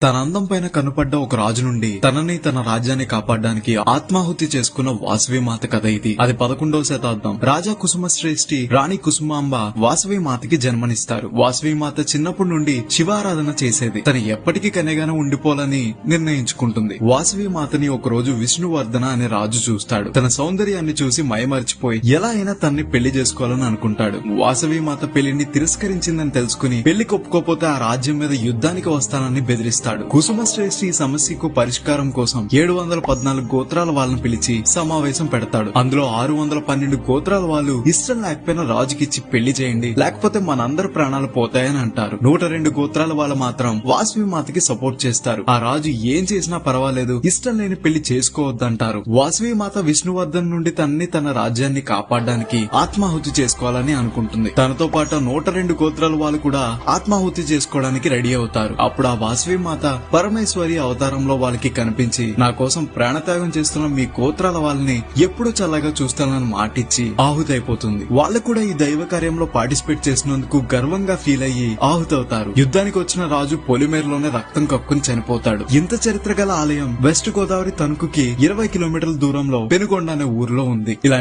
తన అందం పైన కనుపడ్డ ఒక రాజు నుండి తనని తన రాజ్యాన్ని కాపాడడానికి ఆత్మాహుతి చేసుకున్న వాసవి మాత కథ ఇది. అది 11వ శతాబ్దం. రాజా కుసుమశ్రేష్ఠి రాణి కుసుమాంబ వాసవి మాతకి జన్మనిస్తారు. వాసవి మాత చిన్నప్పటి నుండి శివారాధన చేసేది. తను ఎప్పటికీ కన్యగానే ఉండిపోవాలని నిర్ణయించుకుంటుంది. వాసవి మాతని ఒక రోజు విష్ణువర్ధన అనే రాజు చూస్తాడు. తన సౌందర్యాన్ని చూసి మైమరిచిపోయి ఎలా అయినా తన్ని పెళ్లి చేసుకోవాలని అనుకుంటాడు. వాసవి మాత పెళ్లిని తిరస్కరించిందని తెలుసుకుని పెళ్లి ఒప్పుకోపోతే ఆ రాజ్యం మీద యుద్ధానికి వస్తానని బెదిరిస్తాడు. కుసుమశ్రేష్ఠి ఈ సమస్యకు పరిష్కారం కోసం 714 గోత్రాల వాళ్ళని పిలిచి సమావేశం పెడతాడు. అందులో 612 గోత్రాల వాళ్ళు ఇష్టం లేకపోయినా రాజుకిచ్చి పెళ్లి చేయండి, లేకపోతే మనందరి ప్రాణాలు పోతాయని అంటారు. 102 గోత్రాల వాళ్ళు మాత్రం వాసవి మాతకి సపోర్ట్ చేస్తారు. ఆ రాజు ఏం చేసినా పర్వాలేదు, ఇష్టం లేని పెళ్లి చేసుకోవద్దంటారు. వాసవి మాత విష్ణువర్ధన్ నుండి తన రాజ్యాన్ని కాపాడడానికి ఆత్మాహుతి చేసుకోవాలని అనుకుంటుంది. తనతో పాటు 102 గోత్రాల వాళ్ళు కూడా ఆత్మాహుతి చేసుకోవడానికి రెడీ అవుతారు. అప్పుడు ఆ వాసవి మాత పరమేశ్వరి అవతారంలో వాళ్ళకి కనిపించి, నా కోసం ప్రాణత్యాగం చేస్తున్న మీ గోత్రాల వాళ్ళని ఎప్పుడూ చల్లగా చూస్తానని మాటిచ్చి ఆహుతైపోతుంది. వాళ్ళు కూడా ఈ దైవ కార్యంలో పార్టిసిపేట్ చేసినందుకు గర్వంగా ఫీల్ అయ్యి ఆహుతవుతారు. యుద్ధానికి వచ్చిన రాజు పొలిమేరలోనే రక్తం కక్కుని చనిపోతాడు. ఇంత చరిత్ర గల ఆలయం వెస్ట్ గోదావరి తణుకుకి 20 కిలోమీటర్ల దూరంలో పెనుగొండ అనే ఊర్లో ఉంది.